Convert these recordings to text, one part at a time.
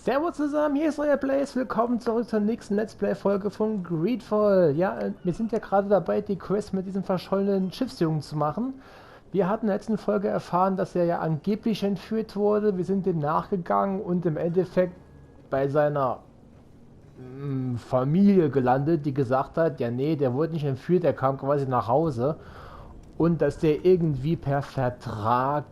Servus zusammen, hier ist euer Blaze. Willkommen zurück zur nächsten Let's Play-Folge von GreedFall. Ja, wir sind ja gerade dabei, die Quest mit diesem verschollenen Schiffsjungen zu machen. Wir hatten in der letzten Folge erfahren, dass er ja angeblich entführt wurde. Wir sind dem nachgegangen und im Endeffekt bei seiner Familie gelandet, die gesagt hat, ja nee, der wurde nicht entführt, der kam quasi nach Hause. Und dass der irgendwie per Vertrag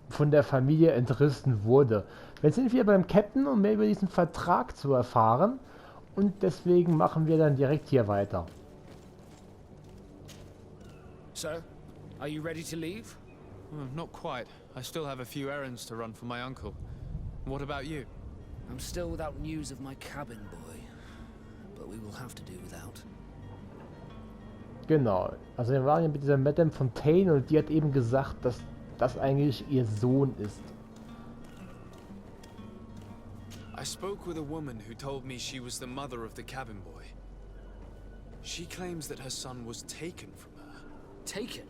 von der Familie entrissen wurde. Jetzt sind wir beim Captain, um mehr über diesen Vertrag zu erfahren. Und deswegen machen wir dann direkt hier weiter. So, are you ready to leave? Not quite. I still have a few errands to run for my uncle. What about you? I'm still without news of my cabin boy, but we will have to do without. Genau. Also wir waren ja mit dieser Madame von Teil und die hat eben gesagt, dass das eigentlich ihr Sohn ist. I spoke with a woman who told me she was the mother of the cabin boy. She claims that her son was taken from her. Taken?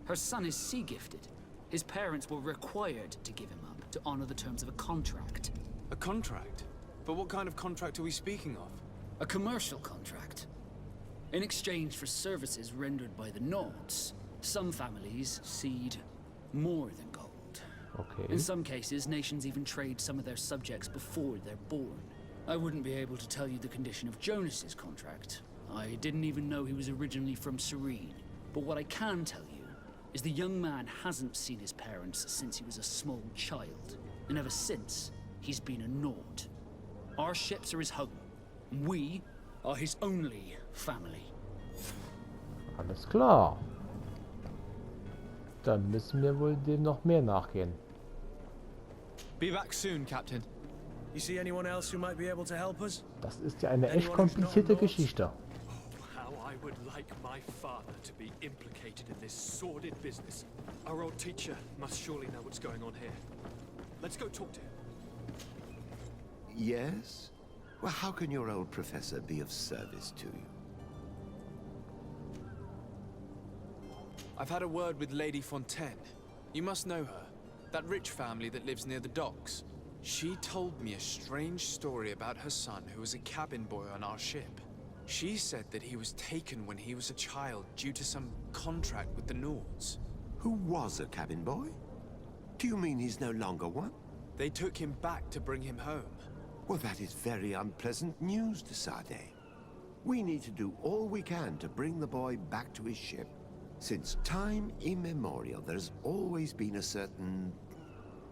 Her son is sea gifted. His parents were required to give him up to honor the terms of a contract. A contract? But what kind of contract are we speaking of? A commercial contract. In exchange for services rendered by the Nords, some families cede more than gold. Okay. In some cases, nations even trade some of their subjects before they're born. I wouldn't be able to tell you the condition of Jonas's contract. I didn't even know he was originally from Serene. But what I can tell you is the young man hasn't seen his parents since he was a small child. And ever since, he's been a Nord. Our ships are his home. We are his only family. Alles klar. Dann müssen wir wohl dem noch mehr nachgehen. Be back soon, Captain. You see anyone else who might be able to help us? Das ist ja eine echt komplizierte Geschichte. How I would like my father to be implicated in this sordid business. Our old teacher must surely know what's going on here. Let's go talk to him. Yes? Well, how can your old professor be of service to you? I've had a word with Lady Fontaine. You must know her. That rich family that lives near the docks. She told me a strange story about her son who was a cabin boy on our ship. She said that he was taken when he was a child due to some contract with the Nords. Who was a cabin boy? Do you mean he's no longer one? They took him back to bring him home. Well, that is very unpleasant news, de Sade. We need to do all we can to bring the boy back to his ship. Since time immemorial, there's always been a certain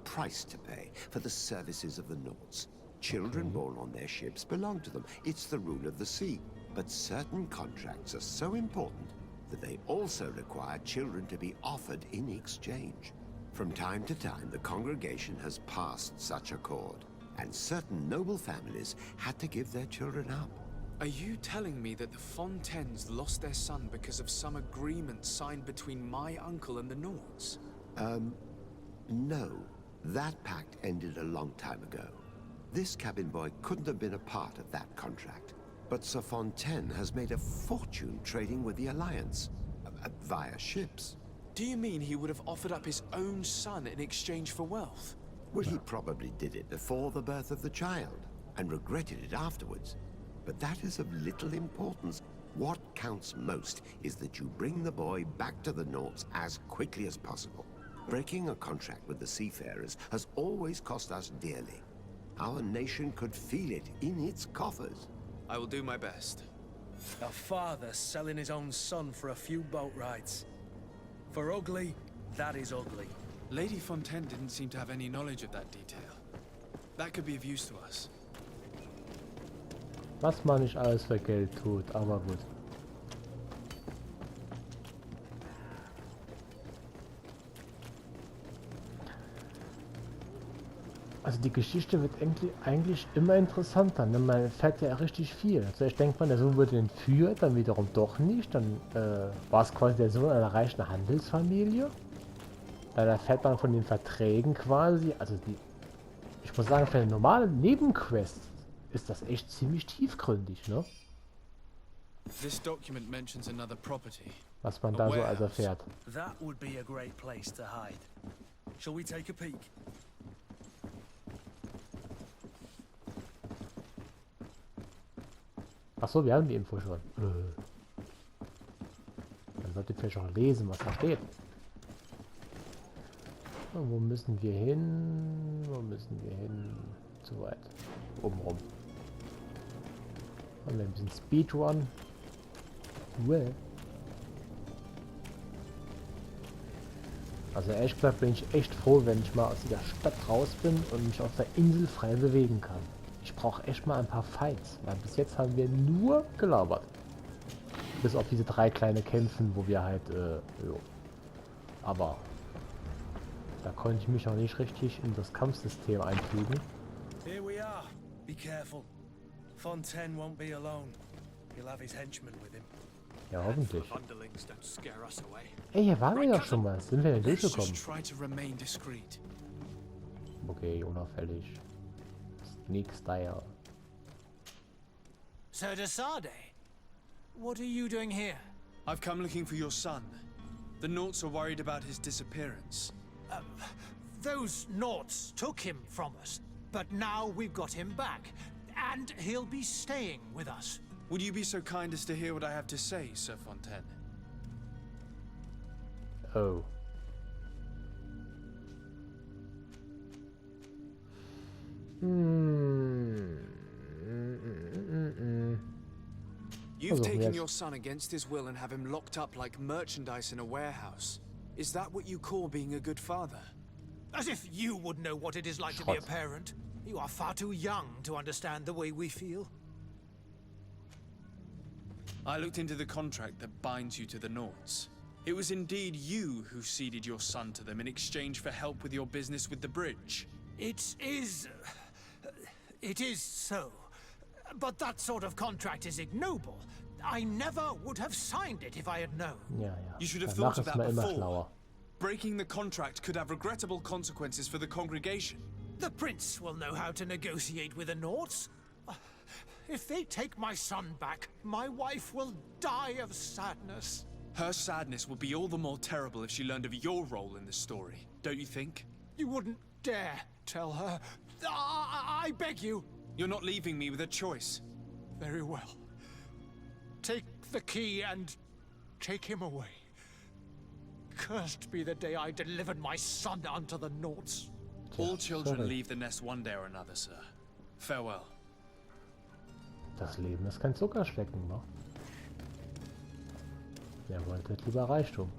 price to pay for the services of the Nords. Children born on their ships belong to them. It's the rule of the sea. But certain contracts are so important that they also require children to be offered in exchange. From time to time, the congregation has passed such accord, and certain noble families had to give their children up. Are you telling me that the Fontaines lost their son because of some agreement signed between my uncle and the Nords? No. That pact ended a long time ago. This cabin boy couldn't have been a part of that contract. But Sir Fontaine has made a fortune trading with the Alliance, via ships. Do you mean he would have offered up his own son in exchange for wealth? Well, he probably did it before the birth of the child, and regretted it afterwards. But that is of little importance. What counts most is that you bring the boy back to the Nords as quickly as possible. Breaking a contract with the seafarers has always cost us dearly. Our nation could feel it in its coffers. I will do my best. A father selling his own son for a few boat rides. For ugly, that is ugly. Lady Fontaine didn't seem to have any knowledge of that detail. That could be of use to us. Was man nicht alles für Geld tut, aber gut. Also die Geschichte wird eigentlich immer interessanter, ne? Man erfährt ja richtig viel. Zuerst denkt man, der Sohn wurde entführt, dann wiederum doch nicht. Dann war es quasi der Sohn einer reichen Handelsfamilie. Dann erfährt man von den Verträgen quasi. Also ich muss sagen, für eine normale Nebenquest ist das echt ziemlich tiefgründig, ne? This document mentions another property. Was man da so also erfährt. That would be a great place to hide. Shall we take a peek? Achso, wir haben die Info schon. Dann sollte ich vielleicht auch lesen, was da steht. Und wo müssen wir hin? Wo müssen wir hin? Zu weit. Oben rum. Haben wir ein bisschen Speedrun. Well. Also ehrlich gesagt bin ich echt froh, wenn ich mal aus dieser Stadt raus bin und mich auf der Insel frei bewegen kann. Ich brauche echt mal ein paar Fights, weil bis jetzt haben wir nur gelabert. Bis auf diese 3 kleine Kämpfen, wo wir halt, jo. Aber da konnte ich mich auch nicht richtig in das Kampfsystem einfügen. Here we are. Be careful. Fontaine won't be alone. He'll have his henchmen with him. Ja, hoffentlich. Underlings don't scare us away. Ey, hier waren wir ja schon mal. Sind wir denn Let's durchgekommen? just try to remain discreet. Okay, unauffällig. Sneak Style. Sir Desade, what are you doing here? I've come looking for your son. The Naughts are worried about his disappearance. Those Naughts took him from us, but now we've got him back, and he'll be staying with us. Would you be so kind as to hear what I have to say, Sir Fontaine? Oh. You've taken your son against his will and have him locked up like merchandise in a warehouse. Is that what you call being a good father? As if you would know what it is like to be a parent. You are far too young to understand the way we feel. I looked into the contract that binds you to the Naughts. It was indeed you who ceded your son to them in exchange for help with your business with the bridge. It is so. But that sort of contract is ignoble. I never would have signed it if I had known. Ja, ja. You should have Danach thought of ist that man immer before. schlauer. Breaking the contract could have regrettable consequences for the congregation. The prince will know how to negotiate with the Naughts. If they take my son back, my wife will die of sadness. Her sadness would be all the more terrible if she learned of your role in the story, don't you think? You wouldn't dare tell her. I beg you. You're not leaving me with a choice. Very well. Take the key and take him away. Cursed be the day I delivered my son unto the Naughts. All children sorry. leave the nest one day or another, sir. Farewell. Das Leben ist kein Zuckerschlecken, ne? Wer wollte lieber Reichtum?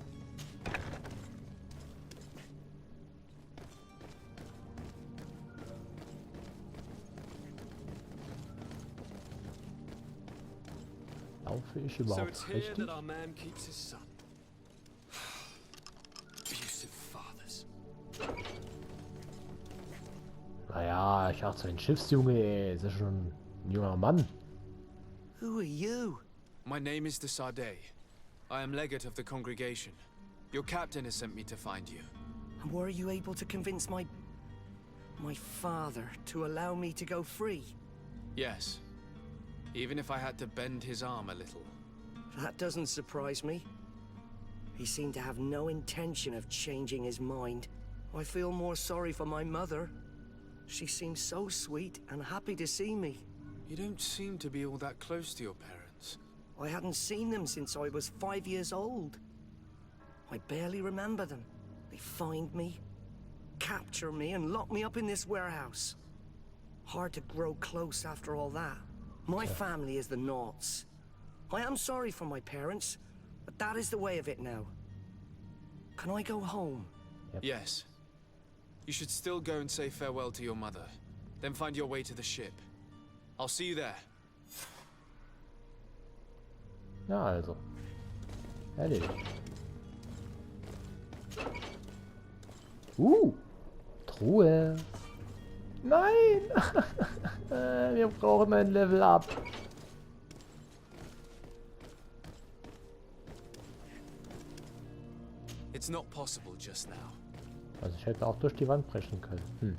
Laufe ich So überhaupt it's here richtig? that our man keeps his son. Abusive fathers. Naja, ich dachte, so ein Schiffsjunge, ey, ist ja schon ein junger Mann. Who are you? My name is Desade. I am legate of the congregation. Your captain has sent me to find you. And were you able to convince my father to allow me to go free? Yes. Even if I had to bend his arm a little. That doesn't surprise me. He seemed to have no intention of changing his mind. I feel more sorry for my mother. She seems so sweet and happy to see me. You don't seem to be all that close to your parents. I hadn't seen them since I was 5 years old. I barely remember them. They find me, capture me, and lock me up in this warehouse. Hard to grow close after all that. My family is the Naughts. I am sorry for my parents, but that is the way of it now. Can I go home? Yes. You should still go and say farewell to your mother. Then find your way to the ship. I'll see you there. Ja, also. Erledigt. Truhe. Nein! Wir brauchen ein Level Up. It's not possible just now. Also ich hätte auch durch die Wand brechen können. Hm.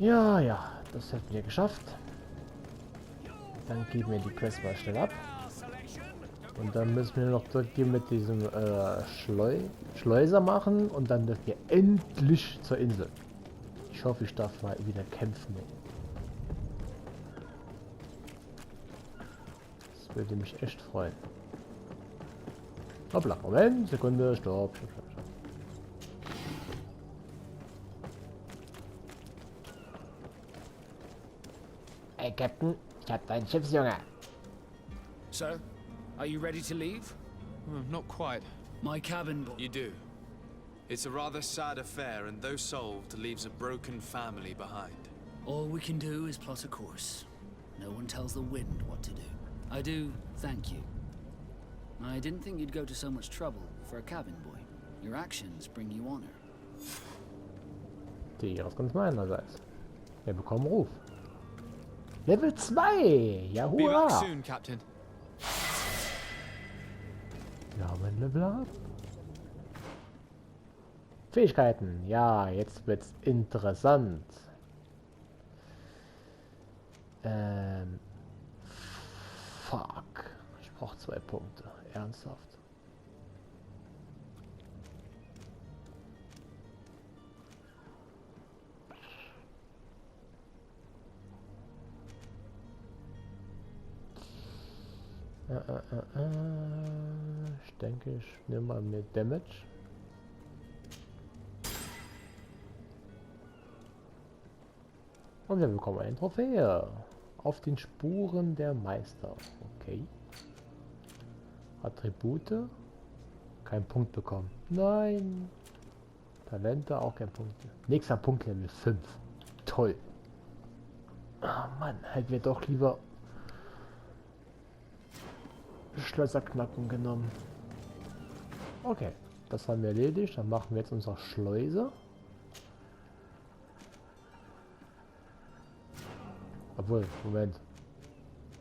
Ja, ja, das hätten wir geschafft. Dann geben wir die Quest mal schnell ab. Und dann müssen wir noch durchgehen mit diesem Schleuser machen. Und dann dürfen wir endlich zur Insel. Ich hoffe, ich darf mal wieder kämpfen. Das würde mich echt freuen. Hoppla, Moment, Sekunde, stopp. Hey Captain, ich hab deinen Schiffsjunge. So, are you ready to leave? Not quite. My cabin boy. You do. It's a rather sad affair, and though solved, leaves a broken family behind. All we can do is plot a course. No one tells the wind what to do. I do thank you. I didn't think you'd go to so much trouble for a cabin boy. Your actions bring you honor. Die ist ganz meinerseits. Wir bekommen Ruf. Level 2! Ja, Be hurra! back soon, Captain. Wir haben ein Level up. Fähigkeiten. Ja, jetzt wird's interessant. Fuck. Ich brauche 2 Punkte. Ernsthaft. Ich denke, ich nehme mal mit Damage. Und wir bekommen eine Trophäe. Auf den Spuren der Meister. Okay. Attribute. Kein Punkt bekommen. Nein. Talente auch kein Punkt. Nächster Punkt Level 5. Toll. Ah Mann, hätten wir doch lieber Schlösserknacken genommen. Okay, das haben wir erledigt. Dann machen wir jetzt unsere Schleuse. Obwohl, Moment.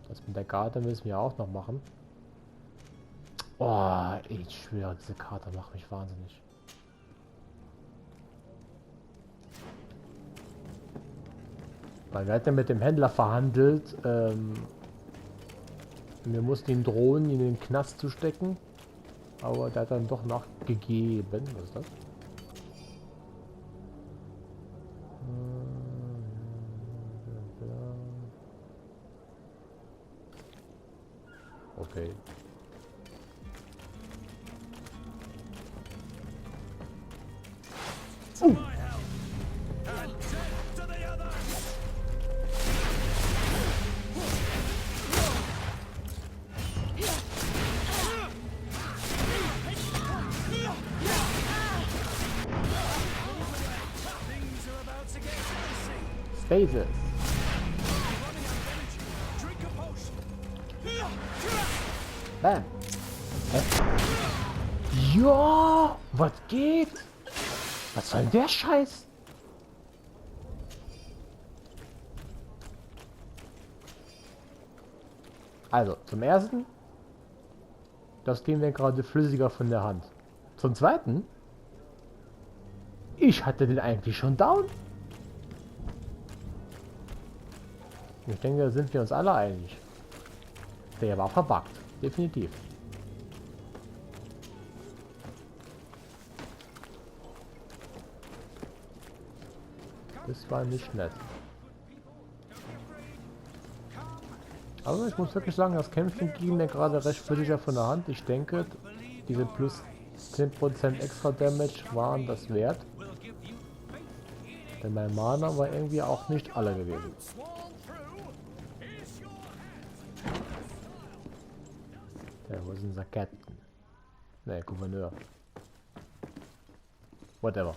Das mit der Karte müssen wir auch noch machen. Oh, ich schwöre, diese Karte macht mich wahnsinnig. Weil wir hatten ja mit dem Händler verhandelt, wir mussten ihn drohen, ihn in den Knast zu stecken. Aber der hat dann doch nachgegeben. Was ist das? Okay. Stasis. Bam. Ja, was geht? Was soll denn der Scheiß? Also, zum ersten, das ging mir gerade flüssiger von der Hand. Zum zweiten, ich hatte den eigentlich schon down. Ich denke, da sind wir uns alle einig. Der war verbuggt, definitiv. Das war nicht nett. Aber ich muss wirklich sagen, das Kämpfen ging mir gerade recht flüssiger von der Hand. Ich denke, diese plus 10% extra Damage waren das wert. Denn mein Mana war irgendwie auch nicht alle gewesen. Ja, wo ist unser Captain? Ne, Gouverneur. Whatever.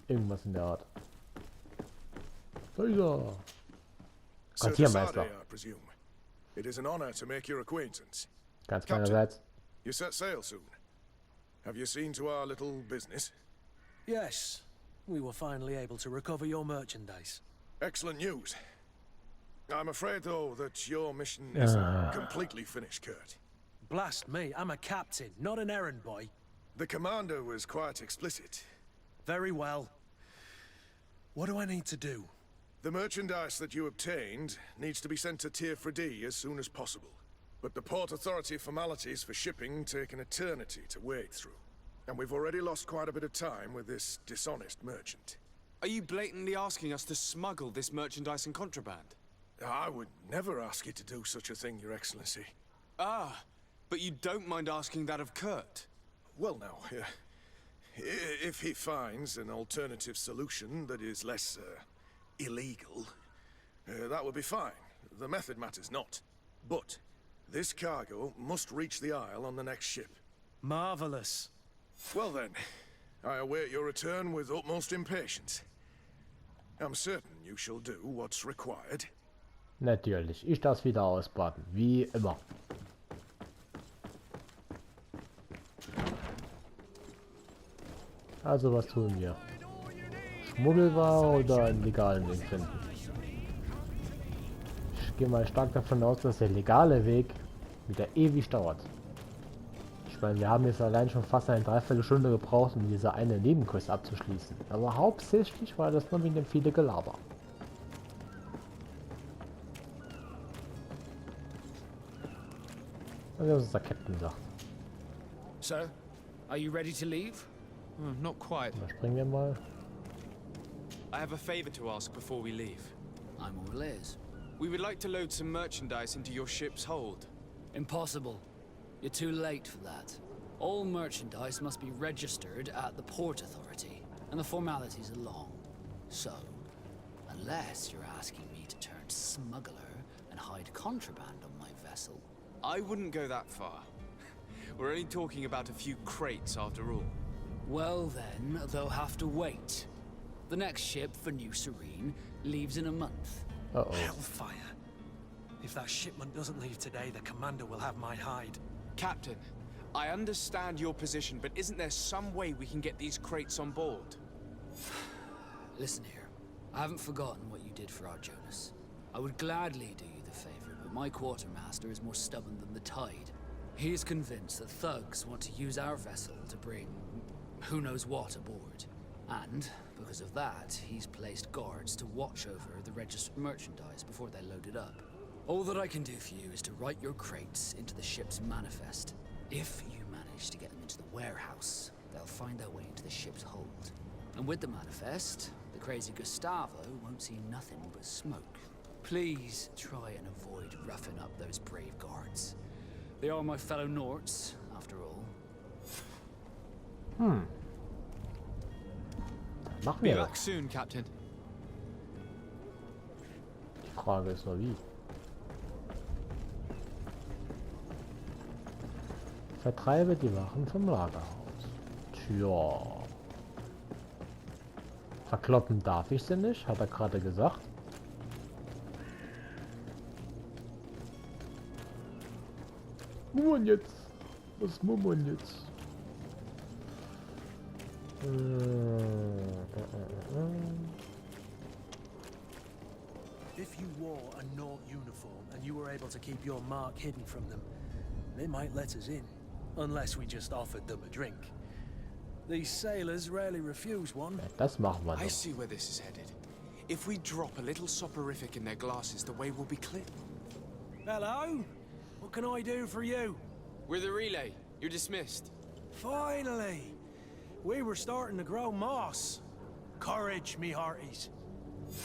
Irgendwas in der Art. Da ist er. Quartiermeister. It is an honor to make your acquaintance. Ganz meinerseits. You set sail soon. Have you seen to our little business? Yes, we were finally able to recover your merchandise. Excellent news. I'm afraid, though, that your mission isn't completely finished, Kurt. Blast me, I'm a captain, not an errand boy. The commander was quite explicit. Very well. What do I need to do? The merchandise that you obtained needs to be sent to Tier 4D as soon as possible. But the Port Authority formalities for shipping take an eternity to wade through. And we've already lost quite a bit of time with this dishonest merchant. Are you blatantly asking us to smuggle this merchandise and contraband? I would never ask you to do such a thing, Your Excellency. Ah, but you don't mind asking that of Kurt? Well, now, if he finds an alternative solution that is less, illegal, that would be fine. The method matters not. But this cargo must reach the Isle on the next ship. Marvelous. Well then, I await your return with utmost impatience. I'm certain you shall do what's required. Natürlich, ich das wieder ausbaden, wie immer. Also was tun wir? Schmuggelware oder einen legalen Weg finden? Ich gehe mal stark davon aus, dass der legale Weg wieder ewig dauert. Ich meine, wir haben jetzt allein schon fast eine Dreiviertelstunde gebraucht, um diese eine Nebenquest abzuschließen. Aber hauptsächlich war das nur wegen dem viele Gelaber. Also was unser Captain sagt. So, are you ready to leave? Not quite. Da springen wir mal. I have a favor to ask before we leave. I'm all ears. We would like to load some merchandise into your ship's hold. Impossible. You're too late for that. All merchandise must be registered at the Port Authority, and the formalities are long. So, unless you're asking me to turn smuggler and hide contraband on my vessel. I wouldn't go that far. We're only talking about a few crates after all. Well then, they'll have to wait. The next ship for New Serene leaves in a month. Uh-oh. Hellfire. If that shipment doesn't leave today, the commander will have my hide. Captain, I understand your position, but isn't there some way we can get these crates on board? Listen here, I haven't forgotten what you did for our Jonas. I would gladly do you the favor, but my quartermaster is more stubborn than the tide. He is convinced that thugs want to use our vessel to bring who knows what aboard. And, because of that, he's placed guards to watch over the registered merchandise before they load it up. All that I can do for you is to write your crates into the ship's manifest. If you manage to get them into the warehouse, they'll find their way into the ship's hold. And with the manifest, the crazy Gustavo won't see nothing but smoke. Please try and avoid roughing up those brave guards. They are my fellow Norts, after all. Machen Be wir back doch. soon, Captain. Die Frage ist nur wie. Vertreibe die Wachen vom Lagerhaus. Tja. Verkloppen darf ich sie nicht, hat er gerade gesagt. Mummern jetzt. Was mummern jetzt? If you wore a Nort uniform and you were able to keep your mark hidden from them, they might let us in. Unless we just offered them a drink. These sailors rarely refuse one. Das machen wir I doch. see where this is headed. If we drop a little soporific in their glasses, the way will be clear. Hello? What can I do for you? We're the relay. You're dismissed. Finally! We were starting to grow moss. Courage, me hearties.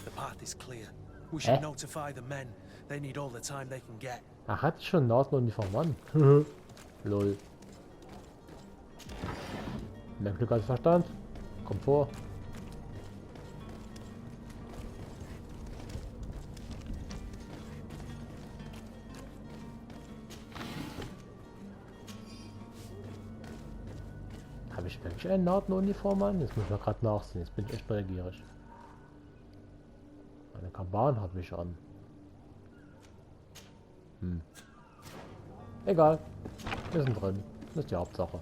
The path is clear. We should notify the men. They need all the time they can get. Ach, hatte ich schon eine Außenuniform an? Lol. Mehr Glück als Verstand. Komm vor. Habe ich wirklich eine Norton-Uniform an? Jetzt muss ich mal gerade nachsehen. Jetzt bin ich echt neugierig. Eine Kaban habe ich an. Egal. Wir sind drin. Das ist die Hauptsache.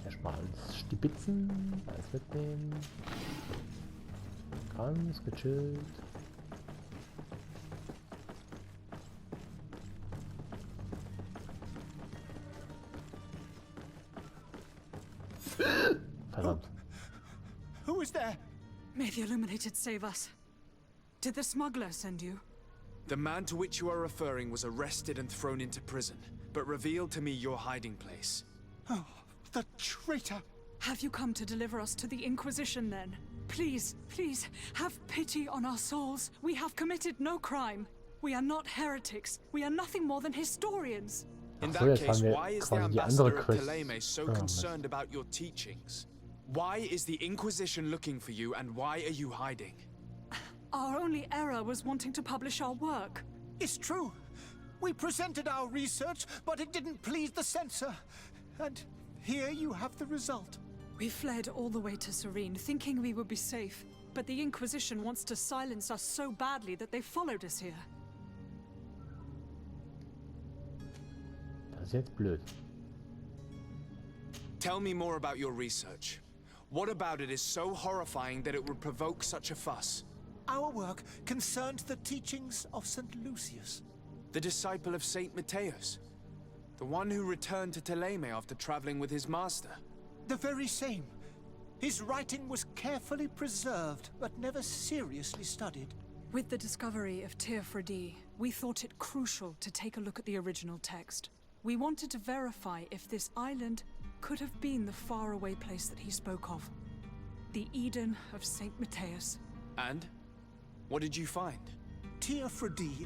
Erstmal alles stibitzen. Alles mitnehmen. Ganz gechillt. Verdammt. Who Who is there? May the Illuminated save us. Did the smuggler send you? The man to which you are referring was arrested and thrown into prison, but revealed to me your hiding place. Oh, the traitor! Have you come to deliver us to the Inquisition then? Please, please, have pity on our souls. We have committed no crime. We are not heretics. We are nothing more than historians. In Ach so, that jetzt case, haben wir why is the quasi die ambassador andere of Quest. Teil so Oh, concerned about your teachings? Why is the Inquisition looking for you, and why are you hiding? Our only error was wanting to publish our work. It's true. We presented our research, but it didn't please the censor. And here you have the result. We fled all the way to Serene, thinking we would be safe. But the Inquisition wants to silence us so badly that they followed us here. Das ist jetzt blöd. Tell me more about your research. What about it is so horrifying that it would provoke such a fuss? Our work concerned the teachings of St. Lucius. The disciple of Saint Matthias? The one who returned to Teil after traveling with his master? The very same. His writing was carefully preserved, but never seriously studied. With the discovery of Teil, we thought it crucial to take a look at the original text. We wanted to verify if this island could have been the faraway place that he spoke of. The Eden of Saint Matthias. And? What did you find? Teil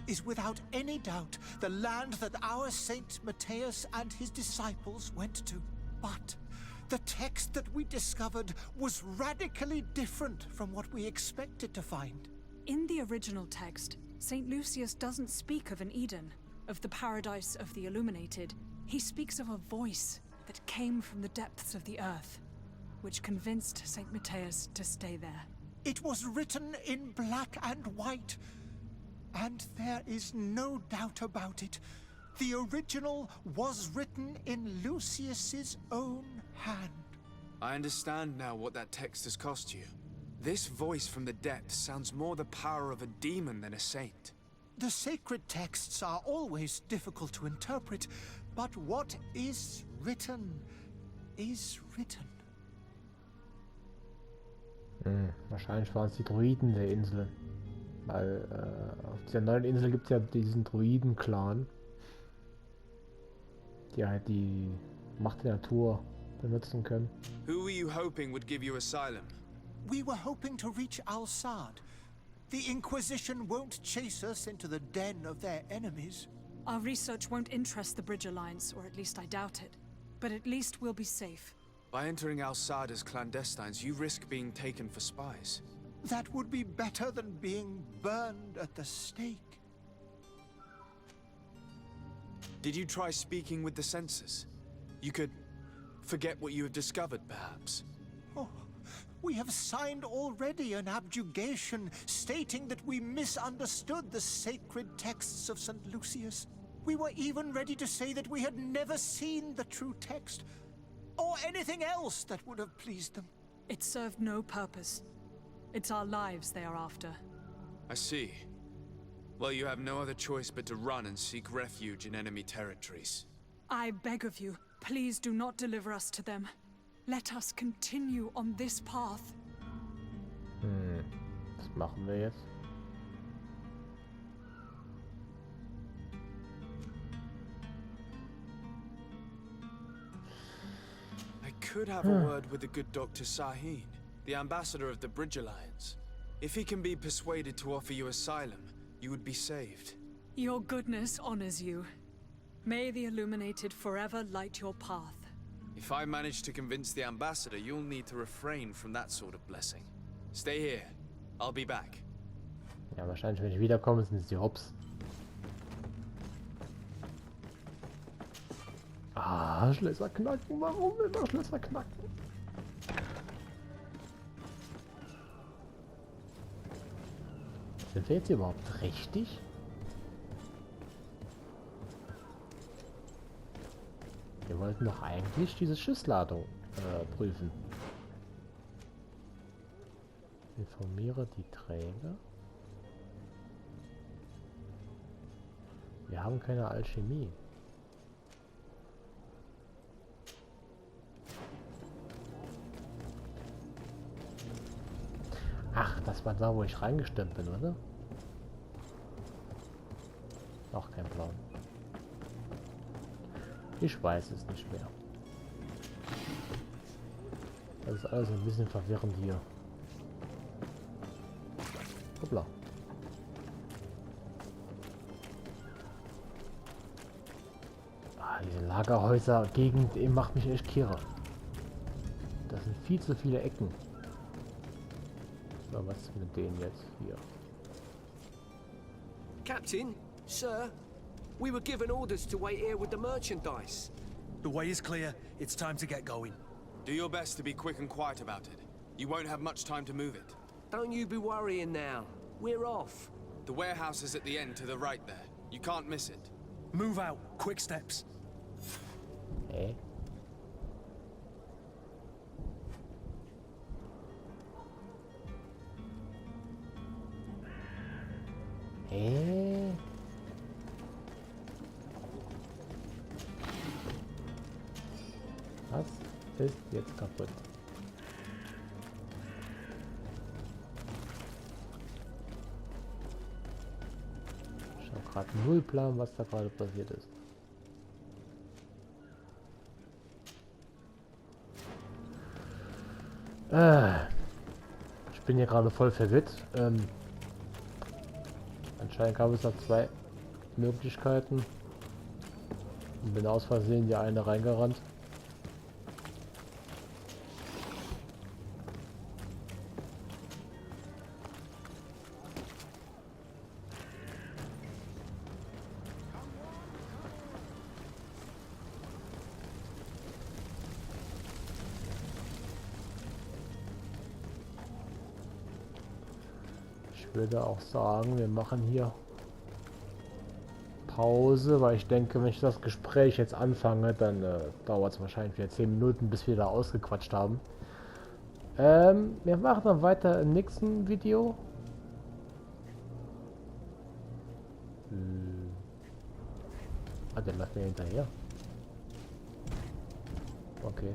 is without any doubt the land that our Saint Matthias and his disciples went to. But the text that we discovered was radically different from what we expected to find. In the original text, St. Lucius doesn't speak of an Eden, of the paradise of the Illuminated. He speaks of a voice that came from the depths of the earth, which convinced St. Matthias to stay there. It was written in black and white, and there is no doubt about it. The original was written in Lucius's own hand. I understand now what that text has cost you. This voice from the depths sounds more the power of a demon than a saint. The sacred texts are always difficult to interpret, but what is written is written. Wahrscheinlich waren es die Druiden der Insel. Weil auf dieser neuen Insel gibt es ja diesen Druiden-Clan, die halt die Macht der Natur benutzen können. Who were you hoping would give you asylum? We were hoping to reach Al-Sad. The Inquisition won't chase us into the den of their enemies. Our research won't interest the Bridge Alliance, or at least I doubt it. But at least we'll be safe. By entering Al-Sad as clandestines, you risk being taken for spies. That would be better than being burned at the stake. Did you try speaking with the censors? You could forget what you have discovered, perhaps. Oh, we have signed already an abjugation stating that we misunderstood the sacred texts of St. Lucius. We were even ready to say that we had never seen the true text, or anything else that would have pleased them. It served no purpose. It's our lives they are after. I see. Well, you have no other choice but to run and seek refuge in enemy territories. I beg of you, please do not deliver us to them. Let us continue on this path. Was machen wir jetzt? I could have a word with the good Dr. Sahin, the ambassador of the Bridge Alliance. If he can be persuaded to offer you asylum, you would be saved. Your goodness honors you. May the Illuminated forever light your path. If I manage to convince the ambassador, you'll need to refrain from that sort of blessing. Stay here. I'll be back. Ja, wahrscheinlich, wenn ich wiederkomme, sind es die Hops. Ah, Schlösser knacken. Warum immer Schlösser knacken? Sind wir jetzt überhaupt richtig? Wir wollten doch eigentlich diese Schiffsladung prüfen. Informiere die Träger. Wir haben keine Alchemie. war da, wo ich reingestimmt bin, oder? Auch kein Plan. Ich weiß es nicht mehr. Das ist alles ein bisschen verwirrend hier. Hoppla. Ah, diese Lagerhäuser-Gegend macht mich echt kirre. Das sind viel zu viele Ecken. So, was ist mit denen jetzt hier? Captain, sir, we were given orders to wait here with the merchandise. The way is clear. It's time to get going. Do your best to be quick and quiet about it. You won't have much time to move it. Don't you be worrying now. We're off. The warehouse is at the end to the right there. You can't miss it. Move out. Quick steps. Hä? Hä? Was ist jetzt kaputt? Ich habe gerade null Plan, was da gerade passiert ist. Ich bin hier gerade voll verwirrt. Anscheinend gab es da zwei Möglichkeiten. Und bin aus Versehen die eine reingerannt. Ich würde auch sagen, wir machen hier Pause, weil ich denke, wenn ich das Gespräch jetzt anfange, dann dauert es wahrscheinlich wieder 10 Minuten, bis wir da ausgequatscht haben. Wir machen dann weiter im nächsten Video. Ah, der läuft mir hinterher. Okay.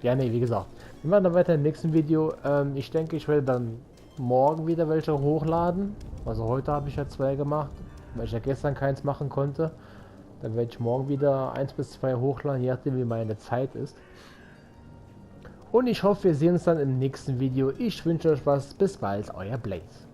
Ja, nee, wie gesagt. Wir machen dann weiter im nächsten Video. Ich denke, ich werde dann morgen wieder welche hochladen. Also heute habe ich ja 2 gemacht, weil ich ja gestern keins machen konnte. Dann werde ich morgen wieder 1 bis 2 hochladen, je nachdem wie meine Zeit ist. Und ich hoffe, wir sehen uns dann im nächsten Video. Ich wünsche euch was. Bis bald, euer Blaze.